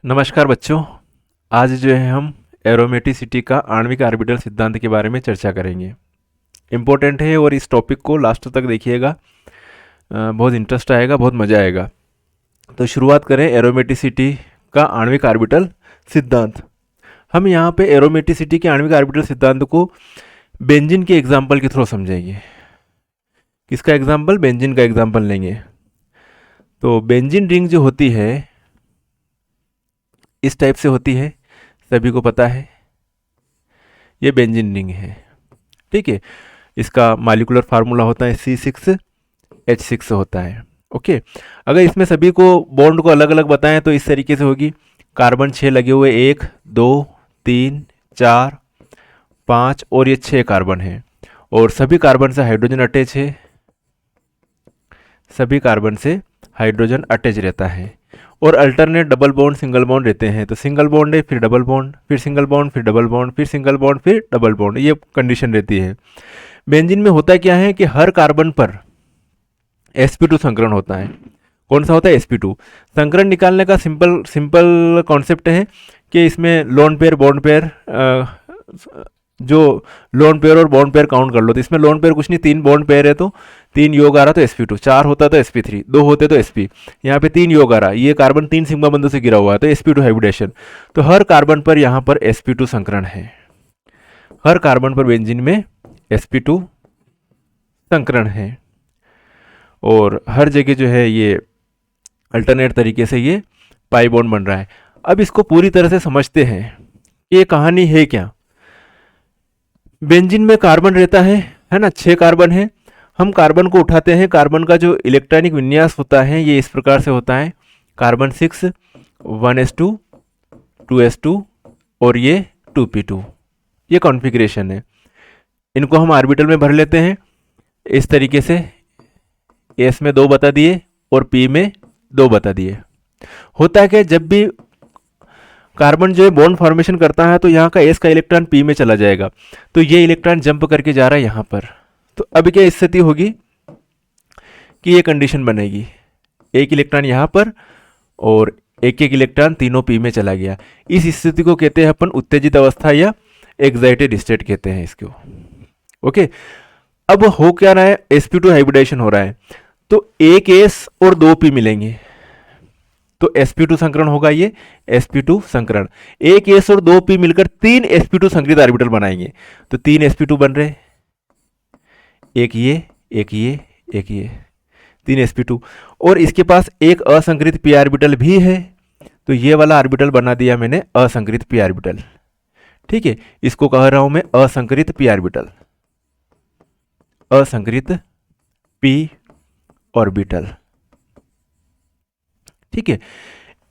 नमस्कार बच्चों। आज जो है हम एरोमेटिसिटी का आणविक ऑर्बिटल सिद्धांत के बारे में चर्चा करेंगे। इम्पोर्टेंट है और इस टॉपिक को लास्ट तक देखिएगा, बहुत इंटरेस्ट आएगा, बहुत मज़ा आएगा। तो शुरुआत करें एरोमेटिसिटी का आणविक ऑर्बिटल सिद्धांत। हम यहाँ पे एरोमेटिसिटी के आणविक ऑर्बिटल सिद्धांत को बेंजीन के एग्जाम्पल के थ्रू समझेंगे। किसका एग्जाम्पल? बेंजीन का एग्जाम्पल लेंगे। तो बेंजीन रिंग जो होती है इस टाइप से होती है, सभी को पता है ये बेंजीन रिंग है। ठीक है, इसका मॉलिक्यूलर फार्मूला होता है C6H6 होता है। ओके, अगर इसमें सभी को बॉन्ड को अलग अलग बताएं तो इस तरीके से होगी। कार्बन 6 लगे हुए, 1 2 3 4 5 और ये 6 कार्बन है और सभी कार्बन से हाइड्रोजन अटैच है। सभी कार्बन से हाइड्रोजन अटैच रहता है और alternate double bond single bond रहते हैं। तो सिंगल बॉन्ड है, फिर डबल बॉन्ड, फिर सिंगल बॉन्ड, फिर डबल बॉन्ड, फिर सिंगल बॉन्ड, फिर डबल बॉन्ड, ये कंडीशन रहती है। बेंजीन में होता क्या है कि हर कार्बन पर sp2 संकरण होता है। कौन सा होता है? sp2। संकरण निकालने का सिंपल कॉन्सेप्ट है कि इसमें लोन पेयर बॉन्ड पेयर, जो लोन पेयर और बॉन्ड पेयर काउंट कर लो। तो इसमें लोन पेयर कुछ नहीं, 3 बॉन्ड पेयर है तो 3 योग आ रहा तो sp2, 4 होता तो sp3, 2 होते तो sp। यहाँ पे 3 योग आ रहा, ये कार्बन 3 सिग्मा बंधों से गिरा हुआ है तो sp2 हाइब्रिडेशन। तो हर कार्बन पर यहाँ पर sp2 संकरण है। हर कार्बन पर बेंजीन में sp2 संकरण है और हर जगह जो है ये अल्टरनेट तरीके से ये पाई बॉन्ड बन रहा है। अब इसको पूरी तरह से समझते हैं, ये कहानी है क्या। बेंजीन में कार्बन रहता है ना, 6 कार्बन है। हम कार्बन को उठाते हैं, कार्बन का जो इलेक्ट्रॉनिक विन्यास होता है ये इस प्रकार से होता है। कार्बन 6 1s2 2s2 और ये 2p2, ये कॉन्फ़िगरेशन है। इनको हम ऑर्बिटल में भर लेते हैं इस तरीके से, s में 2 बता दिए और p में 2 बता दिए। होता है कि जब भी कार्बन जो है बॉन्ड फॉर्मेशन करता है तो यहाँ का s का इलेक्ट्रॉन p में चला जाएगा, तो ये इलेक्ट्रॉन जंप करके जा रहा है यहाँ पर। तो अब क्या स्थिति होगी कि ये कंडीशन बनेगी, एक इलेक्ट्रॉन यहाँ पर और एक एक इलेक्ट्रॉन तीनों p में चला गया। इस स्थिति को कहते हैं अपन उत्तेजित अवस्था या एक्साइटेड स्टेट कहते हैं इसको। ओके, अब हो क्या रहा है, sp2 हाइब्रिडेशन हो रहा है तो एक s और 2 p मिलेंगे तो sp2 संकरण होगा। ये sp2 संकरण, एक s और 2 p मिलकर 3 sp2 संकरित ऑर्बिटल बनाएंगे। तो 3 sp2 बन रहे, एक ये एक ये एक ये, 3 sp2। और इसके पास एक असंकरित p ऑर्बिटल भी है, तो ये वाला ऑर्बिटल बना दिया मैंने असंकरित p ऑर्बिटल। ठीक है, इसको कह रहा हूं मैं असंकरित p ऑर्बिटल, असंकरित p ऑर्बिटल। ठीक है,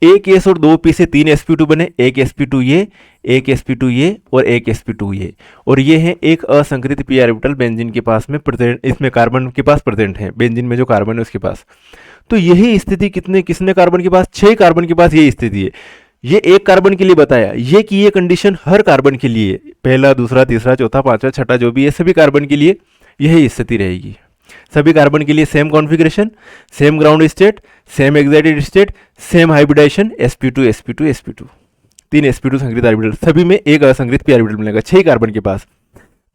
एक s और 2 p से 3 sp2 बने, एक sp2 ये, एक sp2 ये और एक sp2 ये, और ये है एक असंकरित p ऑर्बिटल बेंजीन के पास में प्रेजेंट, इसमें कार्बन के पास प्रेजेंट है, बेंजीन में जो कार्बन है उसके पास। तो यही स्थिति किसने कार्बन के पास? 6 कार्बन के पास ये स्थिति है। ये एक कार्बन के लिए बताया, ये कि ये कंडीशन हर कार्बन के लिए, पहला दूसरा तीसरा चौथा पांचवा छठा जो भी है, सभी कार्बन के लिए यही स्थिति रहेगी। सभी कार्बन के लिए same configuration, same ground state, same excited state, same hybridisation, sp2 sp2 sp2, 3 sp2 संकरित ऑर्बिटल, सभी में एक असंकरित p ऑर्बिटल मिलेगा 6 कार्बन के पास।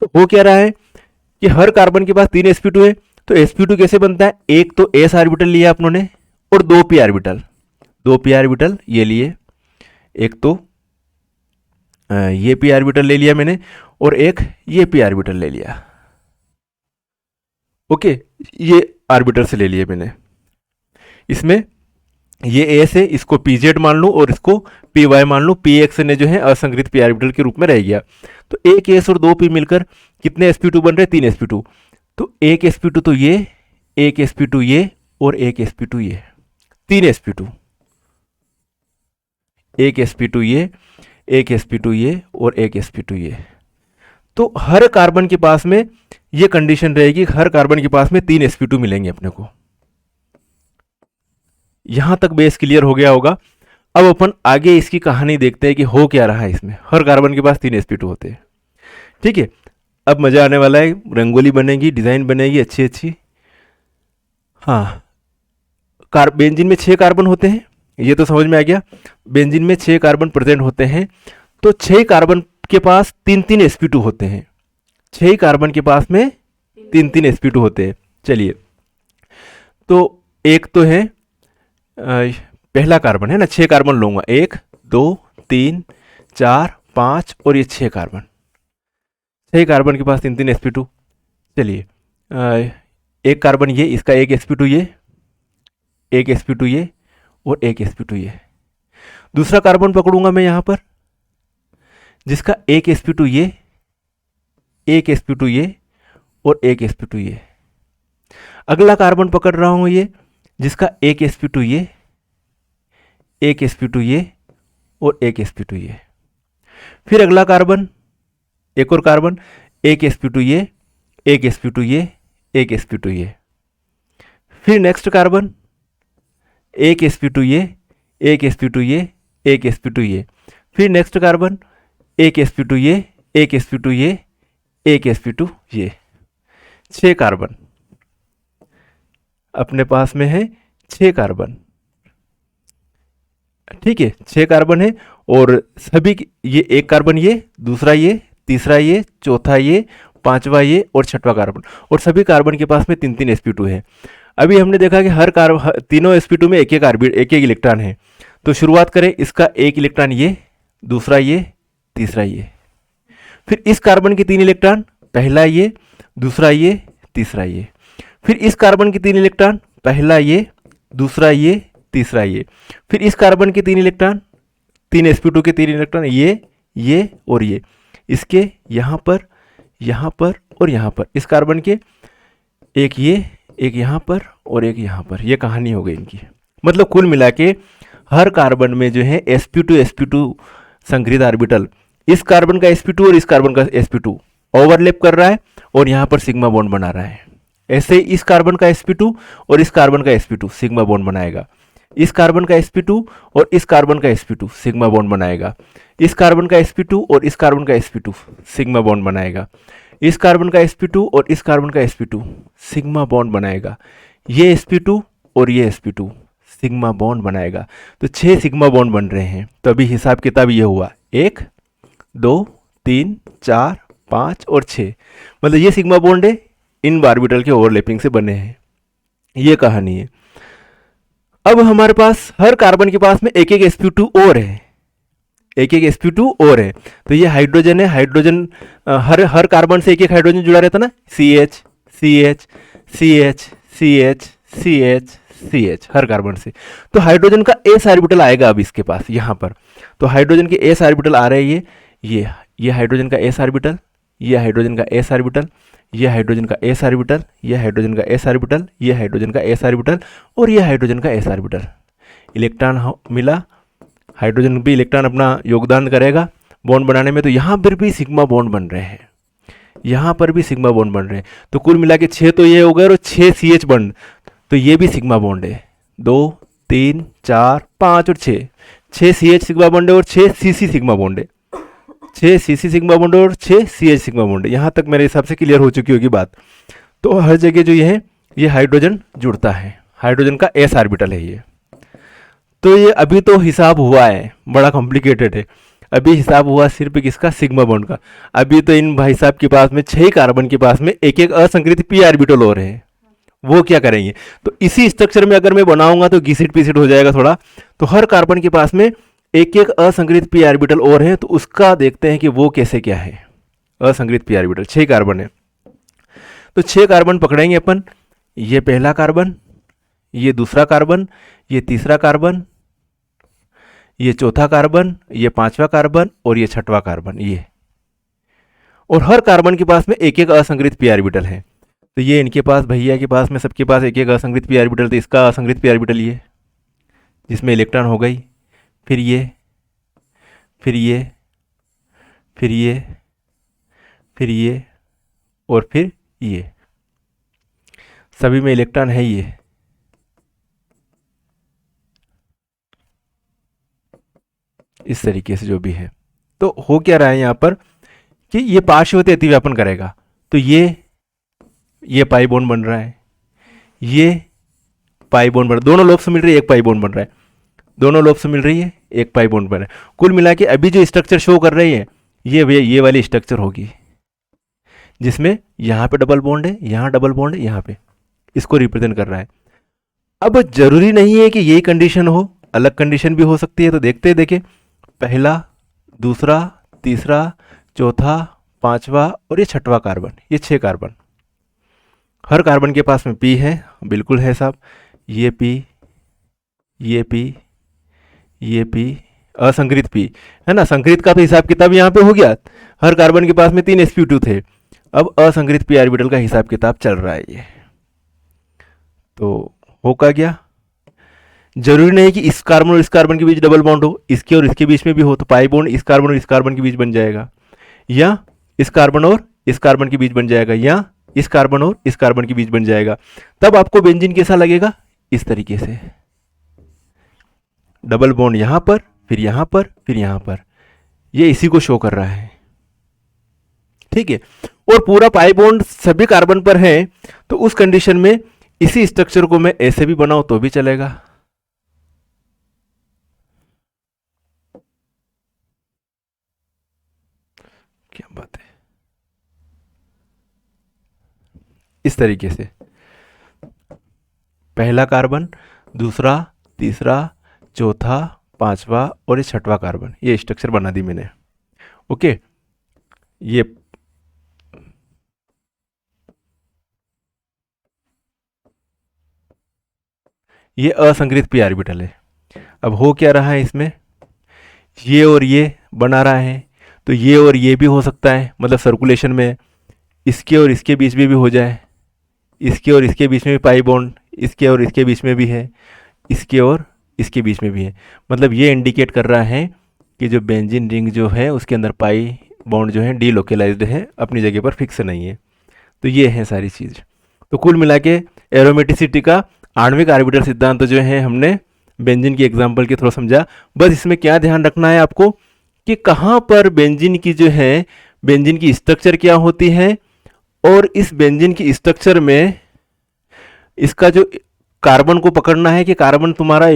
तो हो क्या रहा है कि हर कार्बन के पास 3 sp2 है, तो sp2 कैसे बनता है? एक तो s ऑर्बिटल लिया अपनों ने और 2 p ऑर्बिटल, 2 p ऑर्बिटल ये लिए, एक तो ये p ऑर्बिटल ले लिया मैंने और एक ये p ऑर्बिटल ले लिया। ओके, ये ऑर्बिटल से ले लिए मैंने। इसमें ये s है, इसको pz मान लूँ और इसको py मान लूँ, px ने जो है असंकरित p ऑर्बिटल के रूप में रह गया। तो एक s और 2 p मिलकर कितने sp2 बन रहे? 3 sp2। तो एक sp2 तो ये, एक sp2 ये और एक sp2 ये, 3 sp2, एक sp2 ये, एक sp2 ये और एक sp2 ये। तो हर कार्बन के पास में ये कंडीशन रहेगी, हर कार्बन के पास में 3 sp2 मिलेंगे अपने को। यहां तक बेस क्लियर हो गया होगा। अब अपन आगे इसकी कहानी देखते हैं कि हो क्या रहा है इसमें। हर कार्बन के पास 3 sp2 होते हैं। ठीक है, अब मजा आने वाला है, रंगोली बनेगी, डिजाइन बनेगी अच्छी अच्छी। हाँ, बेंजीन में 6 कार्बन होते हैं ये तो समझ में आ गया। बेंजीन में 6 कार्बन प्रेजेंट होते हैं, तो 6 कार्बन के पास 3-3 sp2 होते हैं। 6 कार्बन के पास में 3-3 sp2 होते हैं। चलिए, तो एक तो है पहला कार्बन है ना, 6 कार्बन लूंगा, 1 2 3 4 5 और ये 6 कार्बन, 6 कार्बन के पास 3-3 sp2। चलिए, एक कार्बन ये, इसका एक sp2 ये, एक sp2 ये और एक sp2 ये। दूसरा कार्बन पकड़ूंगा मैं यहां पर, जिसका एक sp2 ये, एक sp2 ये और एक sp2 ये। अगला कार्बन पकड़ रहा हूं ये, जिसका एक sp2 ये, एक sp2 ये और एक sp2 ये। फिर अगला कार्बन, एक और कार्बन, एक sp2 ये, एक sp2 ये, एक sp2 ये। फिर नेक्स्ट कार्बन, एक sp2 ये, एक sp2 ये, एक sp2 ये। फिर नेक्स्ट कार्बन, एक sp2 ये, एक sp2 ये, एक sp2 ये। 6 कार्बन अपने पास में है, 6 कार्बन, ठीक है, 6 कार्बन है। और सभी ये एक कार्बन ये, दूसरा ये, तीसरा ये, चौथा ये, पांचवा ये और छठवा कार्बन, और सभी कार्बन के पास में 3-3 sp2 है। अभी हमने देखा कि हर कार्बन, तीनों sp2 में एक एक इलेक्ट्रॉन है। तो शुरुआत करें, इसका एक इलेक्ट्रॉन ये, दूसरा ये, तीसरा ये। फिर इस कार्बन के 3 इलेक्ट्रॉन, पहला ये, दूसरा ये, तीसरा ये। फिर इस कार्बन के 3 इलेक्ट्रॉन, पहला ये, दूसरा ये, तीसरा ये। फिर इस कार्बन के 3 इलेक्ट्रॉन, 3 sp2 के 3 इलेक्ट्रॉन, ये और ये। इसके यहाँ पर, यहाँ पर और यहाँ पर। इस कार्बन के एक ये, एक यहाँ पर और एक यहाँ पर। ये कहानी हो गई इनकी। मतलब कुल मिला के हर कार्बन में जो है sp2 संग्रहित ऑर्बिटल, इस कार्बन का sp2 और इस कार्बन का sp2 ओवरलैप कर रहा है और यहाँ पर सिग्मा बॉन्ड बना रहा है। ऐसे इस कार्बन का sp2 और इस कार्बन का sp2 सिग्मा बॉन्ड बनाएगा। इस कार्बन का sp2 और इस कार्बन का sp2 सिग्मा बॉन्ड बनाएगा। इस कार्बन का sp2 और इस कार्बन का sp2 सिग्मा बॉन्ड बनाएगा। इस कार्बन का sp2 और इस कार्बन का sp2 सिग्मा बॉन्ड बनाएगा। ये sp2 और ये sp2 सिग्मा बॉन्ड बनाएगा। तो 6 सिग्मा बॉन्ड बन रहे हैं। तो अभी हिसाब किताब ये हुआ, 1 2 3 4 5 और 6। मतलब ये सिग्मा बॉन्ड है, इन ऑर्बिटल के ओवरलैपिंग से बने हैं। ये कहानी है। अब हमारे पास हर कार्बन के पास में एक एक sp2 और है, एक एक sp2 और है। तो ये हाइड्रोजन है, हाइड्रोजन हर कार्बन से एक एक हाइड्रोजन जुड़ा रहता ना, CH CH CH CH CH CH हर कार्बन से। तो हाइड्रोजन का s ऑर्बिटल आएगा अब इसके पास यहाँ पर। तो हाइड्रोजन के s ऑर्बिटल आ रहे हैं ये हाइड्रोजन का s ऑर्बिटल, ये हाइड्रोजन का s ऑर्बिटल, ये हाइड्रोजन का s ऑर्बिटल, ये हाइड्रोजन का s ऑर्बिटल, ये हाइड्रोजन का s ऑर्बिटल और ये हाइड्रोजन का s ऑर्बिटल। इलेक्ट्रॉन मिला, हाइड्रोजन भी इलेक्ट्रॉन अपना योगदान करेगा बॉन्ड बनाने में। तो यहाँ पर भी सिग्मा बॉन्ड बन रहे हैं, यहाँ पर भी सिग्मा बॉन्ड बन रहे हैं। तो कुल मिला के 6 तो ये हो गए और 6 CH बॉन्ड, तो ये भी सिग्मा बॉन्ड है। 2 3 4 5 और 6 CH सिग्मा बॉन्ड है और 6 CC सिग्मा बॉन्ड है। 6 CC सिग्मा बॉन्ड और 6 CH सिग्मा बॉन्ड है। यहाँ तक मेरे हिसाब से क्लियर हो चुकी होगी बात। तो हर जगह जो ये है, ये हाइड्रोजन जुड़ता है, हाइड्रोजन का s ऑर्बिटल है ये। तो ये अभी तो हिसाब हुआ है, बड़ा कॉम्प्लिकेटेड है। अभी हिसाब हुआ सिर्फ किसका, सिग्मा बॉन्ड का। अभी तो इन भाई साहब के पास में 6 कार्बन के पास में एक एक असंकृत p ऑर्बिटल और है, वो क्या करेंगे। तो इसी स्ट्रक्चर में अगर मैं बनाऊंगा तो घिसिट पिसिट हो जाएगा थोड़ा। तो हर कार्बन के पास में एक एक असंकृत p ऑर्बिटल और है, तो उसका देखते हैं कि वो कैसे क्या है। असंकृत p ऑर्बिटल 6 कार्बन है, तो 6 कार्बन पकड़ेंगे अपन। ये पहला कार्बन, ये दूसरा कार्बन, ये तीसरा कार्बन, ये चौथा कार्बन, ये पांचवा कार्बन और ये छठवां कार्बन, ये। और हर कार्बन के पास में एक एक असंकृत p ऑर्बिटल है। तो ये इनके पास, भैया के पास में सबके पास एक एक असंकृत p ऑर्बिटल। तो इसका असंकृत p ऑर्बिटल ये, जिसमें इलेक्ट्रॉन हो गई, फिर ये, फिर ये, फिर ये, फिर ये और फिर ये, सभी में इलेक्ट्रॉन है ये। इस तरीके से जो भी है। तो हो क्या रहा है यहाँ पर कि ये पार्श्ववर्ती अतिव्यापन करेगा। तो ये पाई बॉन्ड बन रहा है, ये पाई बॉन्ड बन रहा है, दोनों लोब्स मिल रहे हैं, एक पाई बॉन्ड बन रहा है। दोनों लोब से मिल रही है, एक पाई बॉन्ड बना है। कुल मिला के अभी जो स्ट्रक्चर शो कर रही है ये वाली स्ट्रक्चर होगी, जिसमें यहाँ पे डबल बॉन्ड है, यहाँ डबल बॉन्ड है, यहाँ पे, इसको रिप्रेजेंट कर रहा है। अब जरूरी नहीं है कि यही कंडीशन हो, अलग कंडीशन भी हो सकती है। तो देखते हैं, देखें, पहला, दूसरा, तीसरा, चौथा, पांचवा और ये छठवां कार्बन, ये 6 कार्बन। हर कार्बन के पास में पी है, बिल्कुल है साहब, ये पी, ये पी, ये पी, असंकृत पी, है ना। संकृत का तो हिसाब किताब यहाँ पे हो गया, हर कार्बन के पास में 3 sp2 थे। अब असंकृत पी ऑर्बिटल का हिसाब किताब चल रहा है ये। तो हो का गया, जरूरी नहीं कि इस कार्बन और इस कार्बन के बीच डबल बॉन्ड हो, इसके और इसके बीच में भी हो, तो पाई बॉन्ड इस कार्बन और इस कार्बन के बीच बन जाएगा, या इस कार्बन और इस कार्बन के बीच बन जाएगा, या इस कार्बन और इस कार्बन के बीच बन जाएगा। तब आपको बेंजीन कैसा लगेगा, इस तरीके से, डबल बॉन्ड यहां पर, फिर यहां पर, फिर यहां पर, ये इसी को शो कर रहा है, ठीक है। और पूरा पाई बॉन्ड सभी कार्बन पर है, तो उस कंडीशन में इसी स्ट्रक्चर को मैं ऐसे भी बनाऊं तो भी चलेगा। क्या बात है, इस तरीके से पहला कार्बन, दूसरा, तीसरा, चौथा, पांचवा और ये छठवां कार्बन, ये स्ट्रक्चर बना दी मैंने। ओके, ये असंकृत पी ऑर्बिटल है। अब हो क्या रहा है इसमें, ये और ये बना रहा है, तो ये और ये भी हो सकता है, मतलब सर्कुलेशन में इसके और इसके बीच में भी हो जाए, इसके और इसके बीच में भी पाई बॉन्ड, इसके और इसके बीच में भी है, इसके और इसके बीच में भी है। मतलब ये इंडिकेट कर रहा है कि जो बेंजीन रिंग जो है उसके अंदर पाई बॉन्ड जो है डीलोकेलाइज्ड है, अपनी जगह पर फिक्स नहीं है। तो ये है सारी चीज़। तो कुल मिला के एरोमेटिसिटी का आणविक ऑर्बिटल सिद्धांत जो है हमने बेंजीन की एग्जाम्पल के थ्रू समझा। बस इसमें क्या ध्यान रखना है आपको कि कहाँ पर बेंजीन की जो है, बेंजीन की स्ट्रक्चर क्या होती है, और इस बेंजीन की स्ट्रक्चर में इसका जो कार्बन को पकड़ना है कि कार्बन तुम्हारा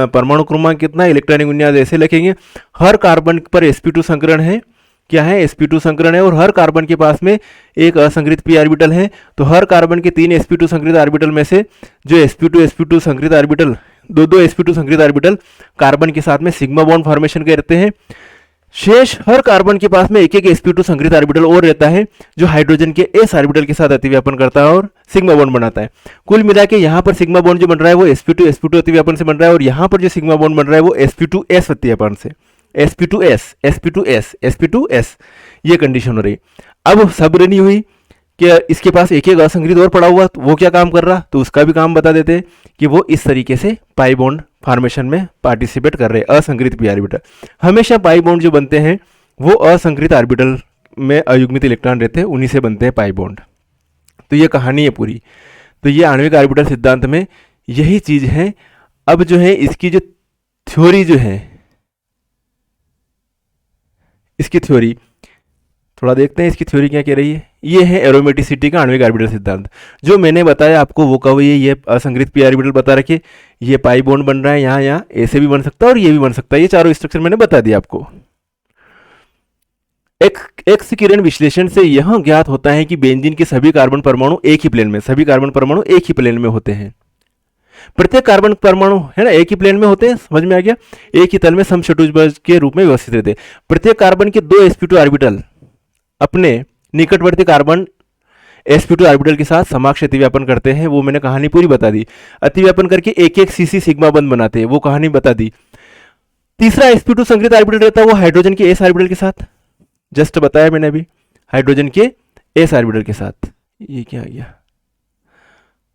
परमाणु क्रमांक कितना, इलेक्ट्रॉनिक विन्यास ऐसे लिखेंगे। हर कार्बन पर sp2 संकरण है, क्या है, sp2 संकरण है, और हर कार्बन के पास में एक असंकृत p ऑर्बिटल है। तो हर कार्बन के 3 sp2 संकृत ऑर्बिटल में से जो sp2 संकृत ऑर्बिटल, दो sp2 संकृत ऑर्बिटल कार्बन के साथ में सिग्मा बॉन्ड फॉर्मेशन करते हैं। शेष हर कार्बन के पास में एक एक sp2 संकृत ऑर्बिटल और रहता है, जो हाइड्रोजन के s ऑर्बिटल के साथ अतिव्यापन करता है और सिग्मा बॉन्ड बनाता है। कुल मिला के यहाँ पर सिग्मा बॉन्ड जो बन रहा है वो sp2 अतिव्यापन से बन रहा है, और यहाँ पर जो सिग्मा बॉन्ड बन रहा है वो sp2s अतिव्यापन से, sp2s, ये कंडीशन हो रही। अब सब रेडी हुई कि इसके पास एक एक असंकृत और पड़ा हुआ, तो वो क्या काम कर रहा, तो उसका भी काम बता देते कि वो इस तरीके से पाई बॉन्ड फॉर्मेशन में पार्टिसिपेट कर रहे हैं, असंकृत पी ऑर्बिटल। हमेशा पाई बॉन्ड जो बनते हैं वो असंकृत ऑर्बिटल में अयुग्मित इलेक्ट्रॉन रहते हैं, उन्हीं से बनते हैं पाई बॉन्ड। तो ये कहानी है पूरी। तो ये आणविक ऑर्बिटल सिद्धांत में यही चीज है। अब जो है इसकी जो थ्योरी जो है, इसकी थ्योरी थोड़ा देखते हैं, इसकी थ्योरी क्या कह रही है। ये है एरोमेटिसिटी का आणविक ऑर्बिटल सिद्धांत। जो मैंने बताया आपको वो कहो, ये असंकृत पी ऑर्बिटल बता रखे, ये पाई बॉन्ड बन रहा है, यहाँ ऐसे भी बन सकता है और ये भी बन सकता है। ये चारों स्ट्रक्चर मैंने बता दिया आपको। एक्स किरण विश्लेषण से यह ज्ञात होता है कि बेंजीन के सभी कार्बन परमाणु एक ही प्लेन में, सभी कार्बन परमाणु एक ही प्लेन में होते हैं। प्रत्येक कार्बन परमाणु है ना एक ही प्लेन में होते हैं, समझ में आ गया। एक ही तल में समचतुर्भुज के रूप में व्यवस्थित रहते हैं। प्रत्येक कार्बन के 2 sp2 ऑर्बिटल अपने निकटवर्ती कार्बन sp2 ऑर्बिटल के साथ समाक्ष अतिव्यापन करते हैं। वो मैंने कहानी पूरी बता दी। अतिव्यापन करके एक एक cc सिग्मा बंध बनाते हैं, वो कहानी बता दी। तीसरा sp2 संकृत ऑर्बिटल रहता है वो हाइड्रोजन के s ऑर्बिटल के साथ, जस्ट बताया मैंने अभी, हाइड्रोजन के s ऑर्बिटल के साथ। ये क्या आ गया,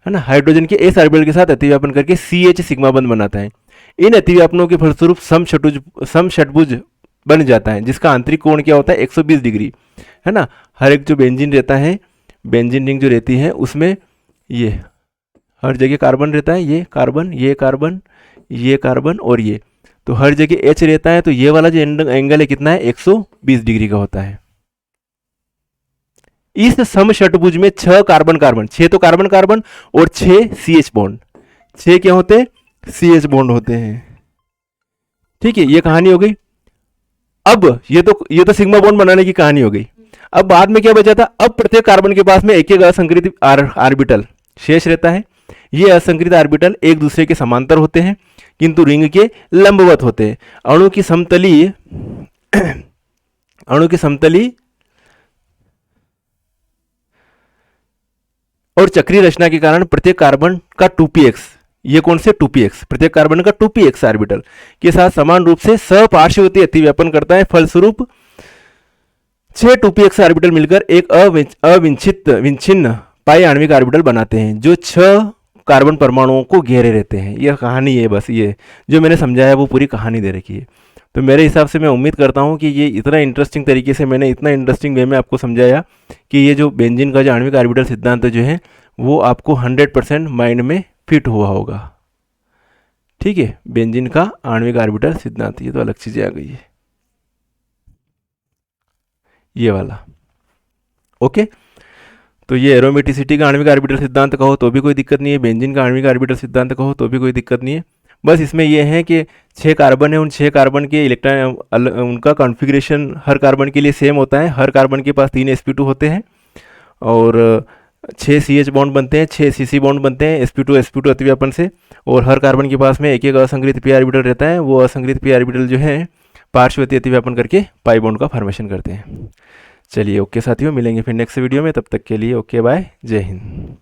है ना, हाइड्रोजन के s ऑर्बिटल के साथ अतिव्यापन करके CH सिग्मा बंध बनाता है। इन अतिव्यापनों के फलस्वरूप समषट्भुज बन जाता है, जिसका आंतरिक कोण क्या होता है 120 डिग्री, है ना। हर एक जो बेंजीन रहता है, बेंजीन रिंग जो रहती है उसमें ये हर जगह कार्बन रहता है, ये कार्बन, ये कार्बन, ये कार्बन और ये, तो हर जगह H रहता है। तो ये वाला जो एंगल है कितना है 120 डिग्री का होता है। इस समषट्भुज में 6 कार्बन कार्बन, 6 तो कार्बन कार्बन और 6 CH बॉन्ड, 6 क्या होते हैं CH बॉन्ड होते हैं। ठीक है, ये कहानी हो गई। अब ये तो सिग्मा बॉन्ड बनाने की कहानी हो गई। अब बाद में क्या बचा था, अब प्रत्येक कार्बन के पास में एक एक असंकृत ऑर्बिटल शेष रहता है। ये असंकृत ऑर्बिटल एक दूसरे के समांतर होते हैं किंतु रिंग के लंबवत होते हैं। अणु की समतली और चक्रीय रचना के कारण प्रत्येक कार्बन का 2px, ये कौन से 2px, प्रत्येक कार्बन का 2px ऑर्बिटल के साथ समान रूप से सपार्श्ववर्ती अतिव्यापन करता है। फलस्वरूप 6 2px ऑर्बिटल मिलकर एक विच्छिन्न पाई आणविक ऑर्बिटल बनाते हैं जो 6 कार्बन परमाणुओं को घेरे रहते हैं। यह कहानी है, बस ये जो मैंने समझाया वो पूरी कहानी दे रखी है। तो मेरे हिसाब से मैं उम्मीद करता हूँ कि ये इतना इंटरेस्टिंग तरीके से मैंने इतना इंटरेस्टिंग वे में आपको समझाया कि ये जो बेंजीन का जो आणविक ऑर्बिटल सिद्धांत जो है वो आपको 100% माइंड में फिट हुआ होगा। ठीक है, बेंजीन का आणविक ऑर्बिटल सिद्धांत, ये तो अलग चीज़ें आ गई है ये वाला। ओके, तो ये एरोमेटिसिटी का आणविक ऑर्बिटल सिद्धांत कहो तो भी कोई दिक्कत नहीं है, बेंजीन का आणविक ऑर्बिटल सिद्धांत कहो तो भी कोई दिक्कत नहीं है। बस इसमें यह है कि 6 कार्बन है, उन 6 कार्बन के इलेक्ट्रॉन उनका कॉन्फ़िगरेशन हर कार्बन के लिए सेम होता है। हर कार्बन के पास 3 sp2 होते हैं और 6 CH बॉन्ड बनते हैं, 6 CC बॉन्ड बनते हैं sp2 अतिव्यापन से। और हर कार्बन के पास में एक एक असंगृहीत p ऑर्बिटल रहता है। वो असंगृहीत p ऑर्बिटल जो है पार्श्ववर्ती अतिव्यापन करके पाई बॉन्ड का फॉर्मेशन करते हैं। चलिए ओके साथियों, मिलेंगे फिर नेक्स्ट वीडियो में, तब तक के लिए ओके बाय, जय हिंद।